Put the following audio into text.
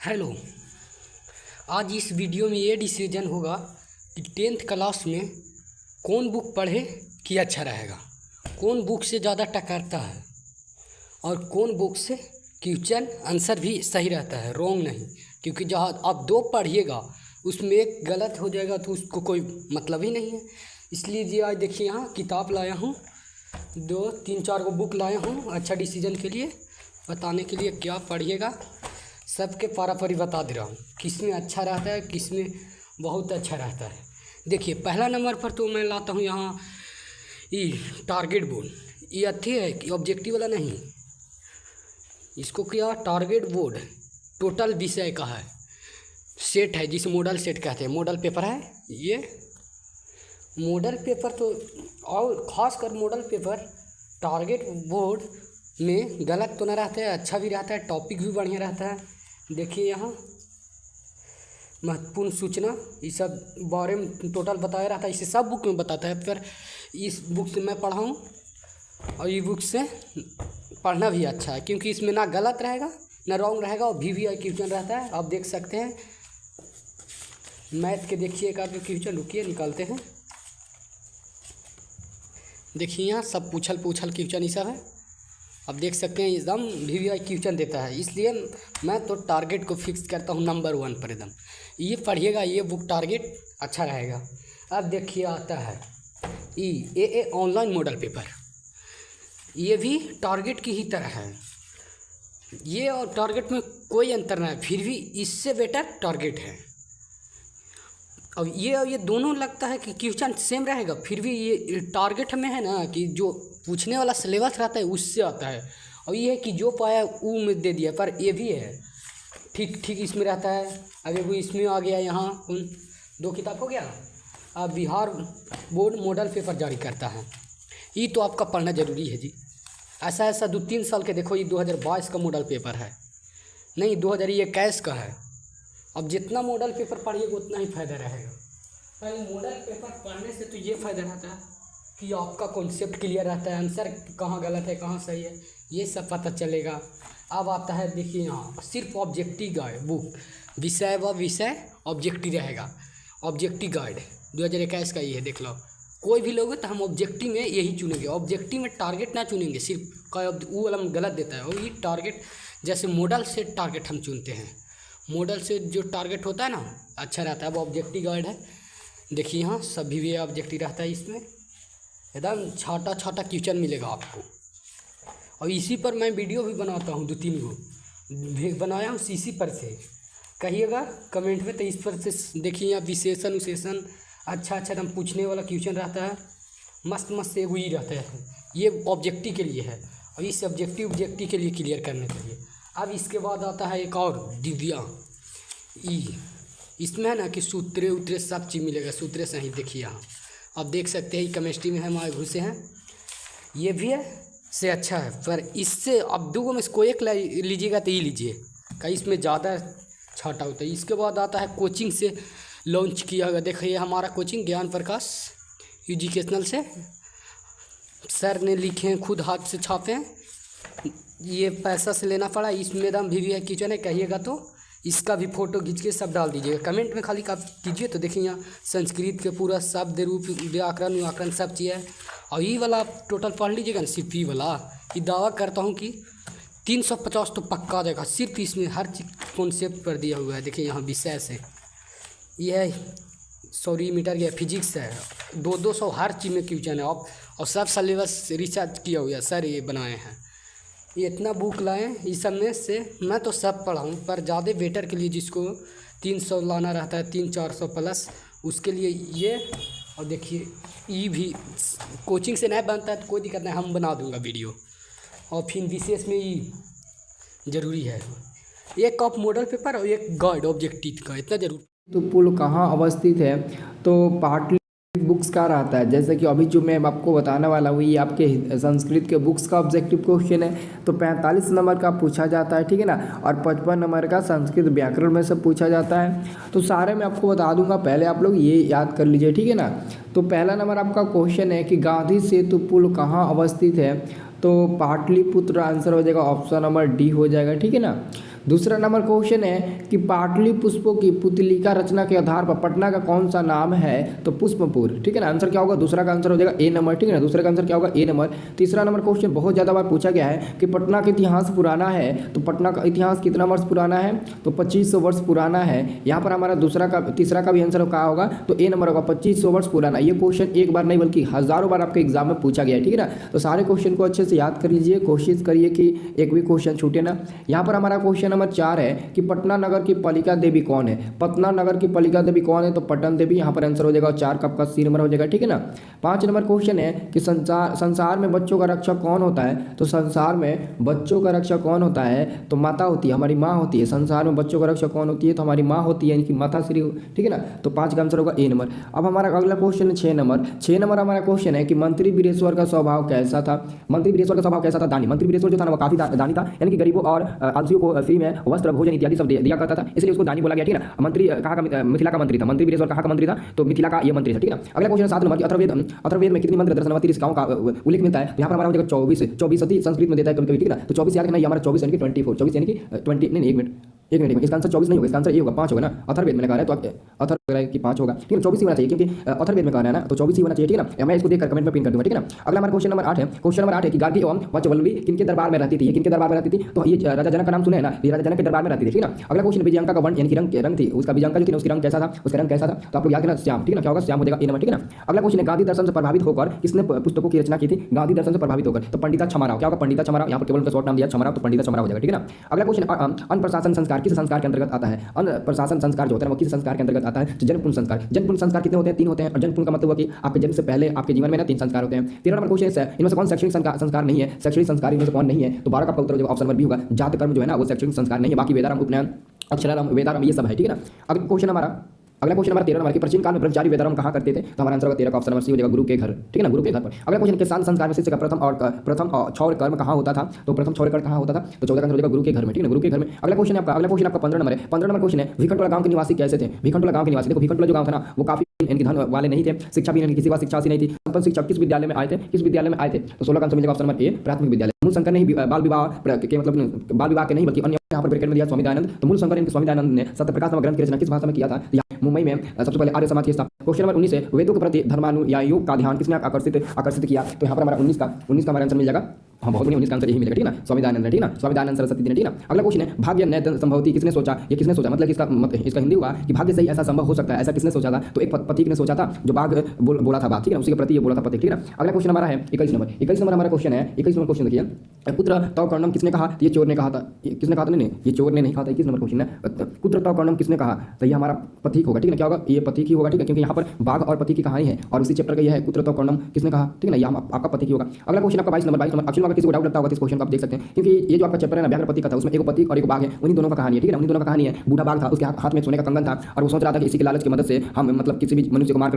Hello. आज इस video में ये डिसीजन होगा कि टेंथ क्लास में कौन बुक पढ़े कि अच्छा रहेगा, कौन बुक से ज़्यादा टकराता है और कौन बुक से क्वेश्चन आंसर भी सही रहता है, रॉन्ग नहीं। क्योंकि जहाँ आप दो पढ़िएगा उसमें एक गलत हो जाएगा तो उसको कोई मतलब ही नहीं है। इसलिए जी आज देखिए यहाँ किताब लाया हूँ, 2-3-4 को बुक लाया हूँ अच्छा डिसीजन के लिए बताने के लिए क्या पढ़िएगा। सबके पारापारी बता दे रहा हूँ किस में अच्छा रहता है, किस में बहुत अच्छा रहता है। देखिए पहला नंबर पर तो मैं लाता हूँ यहाँ ये टारगेट बोर्ड। ये अच्छी है कि ऑब्जेक्टिव वाला नहीं, इसको क्या टारगेट बोर्ड टोटल विषय का है, सेट है जिसे मॉडल सेट कहते हैं। मॉडल पेपर है ये। मॉडल पेपर तो और ख़ास कर मॉडल पेपर टारगेट बोर्ड में गलत तो ना रहता है, अच्छा भी रहता है, टॉपिक भी बढ़िया रहता है। देखिए यहाँ महत्वपूर्ण सूचना ये सब बारे में टोटल बताया रहता है, इसे सब बुक में बताता है। पर इस बुक से मैं पढ़ा हूँ और ये बुक से पढ़ना भी अच्छा है क्योंकि इसमें ना गलत रहेगा ना रॉन्ग रहेगा और VVI क्वेश्चन रहता है। आप देख सकते हैं मैथ के, देखिए एक आध क्वेश्चन रुकिए निकालते हैं। देखिए यहाँ सब पूछल क्वेश्चन ये सब है, आप देख सकते हैं एकदम VVI क्वेश्चन देता है। इसलिए मैं तो टारगेट को फिक्स करता हूँ नंबर 1 पर एकदम। ये पढ़िएगा, ये बुक टारगेट अच्छा रहेगा। अब देखिए आता है ये ऑनलाइन मॉडल पेपर, ये भी टारगेट की ही तरह है। ये और टारगेट में कोई अंतर नहीं है, फिर भी इससे बेटर टारगेट है। अब ये दोनों लगता है कि क्वेश्चन सेम रहेगा, फिर भी ये टारगेट में है ना कि जो पूछने वाला सिलेबस रहता है उससे आता है। और ये है कि जो पाया वो में दे दिया, पर ये भी है ठीक इसमें रहता है। अभी वो इसमें आ गया, यहाँ उन 2 किताब हो गया। अब बिहार बोर्ड मॉडल पेपर जारी करता है, ये तो आपका पढ़ना ज़रूरी है जी। ऐसा 2-3 साल के देखो, ये 2022 का मॉडल पेपर है, नहीं 2021 का है। अब जितना मॉडल पेपर पढ़िएगा उतना ही फ़ायदा रहेगा। पहले मॉडल पेपर पढ़ने से तो ये फ़ायदा रहता है कि आपका कॉन्सेप्ट क्लियर रहता है, आंसर कहाँ गलत है कहाँ सही है ये सब पता चलेगा। अब आता है देखिए यहाँ सिर्फ ऑब्जेक्टिव गाइड बुक, विषय व विषय ऑब्जेक्टिव रहेगा। ऑब्जेक्टिव गाइड 2021 का ये है, देख लो। कोई भी लोग तो हम ऑब्जेक्टिव में यही चुनेंगे, ऑब्जेक्टिव में टारगेट ना चुनेंगे, सिर्फ वो वाला गलत देता है। और ये टारगेट जैसे मॉडल से टारगेट हम चुनते हैं, मॉडल से जो टारगेट होता है ना अच्छा रहता है। अब ऑब्जेक्टिव गाइड है, देखिए यहाँ सभी भी ऑब्जेक्टिव रहता है, इसमें एकदम छोटा क्वेश्चन मिलेगा आपको। और इसी पर मैं वीडियो भी बनाता हूँ, 2-3 गो बनाया हूँ इसी पर से, कहिएगा कमेंट में। तो इस पर से देखिए यहाँ विशेषण उशेषण अच्छा एकदम पूछने वाला क्वेश्चन रहता है, मस्त एगो ही रहता है। ये ऑब्जेक्टिव के लिए है और इस ऑब्जेक्टिव के लिए क्लियर करने के लिए। अब इसके बाद आता है एक और दिव्या इसमें है ना कि सूत्रे सब चीज़ मिलेगा, सूत्रे से ही देखिए यहाँ आप देख सकते हैं। केमिस्ट्री में है, हमारे घुसे हैं, ये भी है से अच्छा है। पर इससे अब 2 में से कोई एक लीजिएगा तो ये लीजिए, कहीं इसमें ज़्यादा छाटा होता है। इसके बाद आता है कोचिंग से लॉन्च किया गया, देखिए हमारा कोचिंग ज्ञान प्रकाश एजुकेशनल से सर ने लिखे हैं, खुद हाथ से छापे हैं, ये पैसा से लेना पड़ा। इसमें एकदम VVI क्वेश्चन है, कहिएगा तो इसका भी फ़ोटो खींच के सब डाल दीजिएगा कमेंट में, खाली आप कीजिए। तो देखिए यहाँ संस्कृत के पूरा शब्द रूप व्याकरण सब चीज़ है। और ये वाला आप टोटल पढ़ लीजिएगा ना, सिर्फ ये वाला ये दावा करता हूँ कि 350 तो पक्का देगा। सिर्फ इसमें हर चीज़ कॉन्सेप्ट पर दिया हुआ है। देखिए यहाँ विषय से ये है 100 मीटर या फिजिक्स है, 200 हर चीज़ में क्वेश्चन है। और सब सिलेबस रिसर्च किया हुआ है, सर ये बनाए हैं। ये इतना बुक लाए इस सब में से मैं तो सब पढ़ा हूँ, पर ज़्यादा बेटर के लिए जिसको 300 लाना रहता है, 300-400 प्लस, उसके लिए ये। और देखिए ये भी कोचिंग से नहीं बनता है तो कोई दिक्कत नहीं, हम बना दूंगा वीडियो। और फिर विशेष में ये ज़रूरी है, एक कप मॉडल पेपर और एक गाइड ऑब्जेक्टिव का, इतना जरूर। तो पुल कहाँ अवस्थित है, तो पाटली बुक्स का रहता है। जैसे कि अभी जो मैं आपको बताने वाला हूँ ये आपके संस्कृत के बुक्स का ऑब्जेक्टिव क्वेश्चन है, तो 45 नंबर का पूछा जाता है, ठीक है ना। और 55 नंबर का संस्कृत व्याकरण में से पूछा जाता है। तो सारे मैं आपको बता दूंगा, पहले आप लोग ये याद कर लीजिए, ठीक है ना। तो पहला नंबर आपका क्वेश्चन है कि गांधी सेतु पुल कहाँ अवस्थित है, तो पाटलिपुत्र आंसर हो जाएगा, ऑप्शन नंबर डी हो जाएगा, ठीक है ना। दूसरा नंबर क्वेश्चन है कि पाटली पुष्पों की पुतलिका रचना के आधार पर पटना का कौन सा नाम है, तो पुष्पपुर, ठीक है ना। आंसर क्या होगा, दूसरा का आंसर हो जाएगा ए नंबर, ठीक है ना। दूसरा का आंसर क्या होगा, ए नंबर। तीसरा नंबर क्वेश्चन बहुत ज़्यादा बार पूछा गया है कि पटना का इतिहास पुराना है, तो पटना का इतिहास कितना वर्ष पुराना है, तो 2500 वर्ष पुराना है। यहाँ पर हमारा तीसरा का भी आंसर क्या होगा, तो ए नंबर होगा, 2500 वर्ष पुराना। ये क्वेश्चन एक बार नहीं बल्कि हज़ारों बार आपके एग्जाम में पूछा गया है, ठीक है ना। तो सारे क्वेश्चन को अच्छे से याद कर लीजिए, कोशिश करिए कि एक भी क्वेश्चन छूटे ना। यहाँ पर हमारा क्वेश्चन नंबर 4 है कि पटना नगर की पालिका देवी कौन है। पटना नगर की पालिका देवी कौन है, तो पटन देवी। यहाँ पर आंसर हो जाएगा 4 का आपका सी नंबर हो जाएगा, ठीक है ना। 5 नंबर क्वेश्चन है कि संसार में बच्चों का रक्षक कौन होता है, तो संसार में बच्चों का रक्षक कौन होता है, तो माता होती है, हमारी माँ होती है। संसार में बच्चों का रक्षक कौन होती है, तो हमारी माँ होती है, यानी कि माता श्री, ठीक है ना। तो 5 का आंसर होगा ए नंबर। अब हमारा अगला क्वेश्चन है 6 नंबर। 6 नंबर हमारा क्वेश्चन है कि मंत्री वीरेश्वर का स्वभाव कैसा था। मंत्री वीरेश्वर का स्वभाव कैसा था, दानी। मंत्री वीरेश्वर जो था ना वो काफी दानी था, यानी कि गरीबों और आलसियों को फ्री में वस्त्र भोजन इत्यादि सब दिया करता था, इसलिए उसको दानी बोला गया, ठीक है ना। मंत्री कहाँ का, मिथिला का मंत्री था। मंत्री वीरेश्वर कहाँ का मंत्री था, तो मिथिला का ये मंत्री था, ठीक है ना। अगला क्वेश्चन 7 नंबर की अथर्ववेद में कितनी मंत्र दर्शनवती ऋषिकाओं का उल्लेख मिलता है, तो यहाँ पर हमारा हो जाएगा 24 संस्कृत में देता है कभी-कभी, ठीक है ना। तो 24 याद रखना, ये हमारा 24 यानी कि 24, 24 यानी कि 20 नहीं, 1 मिनट, इसका आंसर 24 नहीं होगा, इसका आंसर ये होगा 5 होगा ना। अथर्ववेद में कहा है तो अथर्ववेद की 5 होगा, ठीक है। 24 ही होना चाहिए क्योंकि अथर्ववेद में कहा है ना, तो 24 ही होना चाहिए, ठीक है ना। मैं इसको देखकर कमेंट में पिन कर दूंगा, ठीक है ना। अगला हमारा क्वेश्चन नंबर 8 है। क्वेश्चन नंबर 8 है कि गार्गी एवं वत्सवल्लभी किनके दरबार में रहती थी, किनके दरबार में रहती थी, तो ये राजा जनक का नाम सुने है ना, ये राजा जनक के दरबार में रहती थी, ठीक है ना। अगला क्वेश्चन विजयांका का वर्ण यानी कि रंग थी, उसका विजयांका जो थी उसका रंग कैसा था, उसका रंग कैसा था, तो आप लोग याद रखना श्याम, ठीक है ना। क्या होगा, श्याम हो जाएगा ए नंबर, ठीक है ना। अगला क्वेश्चन है गांधी दर्शन से प्रभावित होकर किसने पुस्तकों की रचना की थी। गांधी दर्शन से प्रभावित होकर, तो पंडिता छमाराव। क्या होगा, पंडिता छमाराव, यहाँ पर केवल उनका शॉर्ट नाम दिया छमाराव, तो पंडिता छमाराव हो जाएगा, ठीक है ना। अगला क्वेश्चन अन्न प्रशासन संस्कार किस संस्कार के अंतर्गत आता है। अन्न प्रशासन संस्कार जो होता है वो किस संस्कार के अंतर्गत आता है, तो जन्मपूर्ण संस्कार। जन्मपूर्ण संस्कार कितने होते हैं, 3 होते हैं, और जन्मपूर्ण का मतलब हुआ कि आपके जन्म से पहले आपके जीवन में ना 3 संस्कार होते हैं। 13 नंबर क्वेश्चन है इनमें से कौन शैक्षणिक संस्कार नहीं है, शैक्षणिक संस्कार इनमें से कौन नहीं है, तो 12 का आपका उत्तर जो ऑप्शन नंबर बी होगा, जात कर्म जो है ना वो शैक्षणिक संस्कार नहीं है, बाकी वेदाराम उपनयन अक्षराराम वेदाराम ये सब है, ठीक है ना। अगला क्वेश्चन हमारा 13 नंबर की प्राचीन काल में ब्रह्मचारी वेदाराम कहाँ करते थे, तो हमारा आंसर होगा 13 का ऑप्शन नंबर सी हो जाएगा, गुरु के घर, ठीक है ना, गुरु के घर पर। अगला क्वेश्चन किसान संस्कार में शिष्य का प्रथम क्षौर कर्म कहाँ होता था, तो प्रथम क्षौर कर्म कहाँ होता था, तो 14 का आंसर हो जाएगा गुरु के घर में, ठीक है ना, गुरु के घर में। अगला क्वेश्चन आपका 15 नंबर है। 15 नंबर क्वेश्चन है भिखनटोला गांव के निवासी कैसे थे। भिखनटोला गांव के निवासी, देखो भिखनटोला जो गांव था ना वो काफी इनकी धन वाले नहीं थे, शिक्षा भी किसी का शिक्षा नहीं थी। संपन्न शिक्षक किस विद्यालय में आए थे, किस विद्यालय में आए थे, तो 16 का आंसर मिलेगा ऑप्शन नंबर ए, प्राथमिक विद्यालय। मूल शंकर नहीं बाल विवाह के मतलब बाल विवाह के नहीं बल्कि अन्य, यहाँ पर ब्रैकेट में दिया स्वामी दयानंद, तो मूल शंकर इनके स्वामी दयानंद ने सत्यप्रकाश नामक ग्रंथ की रचना किस भाषा में किया था, मुंबई में सबसे पहले आर्य समाज की स्थापना। क्वेश्चन नंबर 19 है वेदों के प्रति धर्मानुयायियों का ध्यान किसने आकर्षित किया, तो यहाँ पर हमारा 19 का हमारा आंसर मिल जाएगा, हाँ बहुत बढ़िया, 19 का आंसर यही मिलेगा, ठीक है ना, स्वामी दयानंद, ठीक है ना, स्वामी दयानंद सरस्वती ने, ठीक है ना। अगला क्वेश्चन है भाग्य नैत संभवती किसने सोचा, ये किसने सोचा, मतलब इसका हिंदी हुआ कि भाग्य से ही ऐसा संभव हो सकता है, ऐसा किसने सोचा था, तो एक पथिक ने सोचा था जो बाघ बोला था बाघ, ठीक है ना, उसी के प्रति ये बोला था पथिक, ठीक है ना। अगला क्वेश्चन हमारा है 21 नंबर हमारा क्वेश्चन है 21 नंबर क्वेश्चन देखिए, पुत्र तव कर्णम किसने कहा, ये चोर ने कहा था, किसने कहा था, नहीं ये चोर ने नहीं कहा था। 21 नंबर क्वेश्चन है पुत्र तव कर्णम किसने कहा, तो ये हमारा पथिक होगा, ठीक है, क्या होगा, ये पथिक ही होगा, ठीक है, क्योंकि यहाँ पर बाघ और पथिक की कहानी है और उसी चैप्टर का यह है पुत्र तव कर्णम किसने कहा, ठीक है ना, ये आपका पथिक ही होगा। अगला क्वेश्चन आपका 22 नंबर अक्षर किसी को डाउट लगता होगा इस क्वेश्चन को आप देख सकते हैं, क्योंकि ये जो आपका चैप्टर है ना व्याघ्र पथिक का था, उसमें एक पथिक और एक बाघ है, उन्हीं दोनों का कहानी है, ठीक है ना, उन्हीं दोनों का कहानी है। बूढ़ा बाघ था, उसके हाथ में सोने का कंगन था और वो सोच रहा था कि इसी की लालच की मदद से हम मतलब किसी भी मनुष्य को मार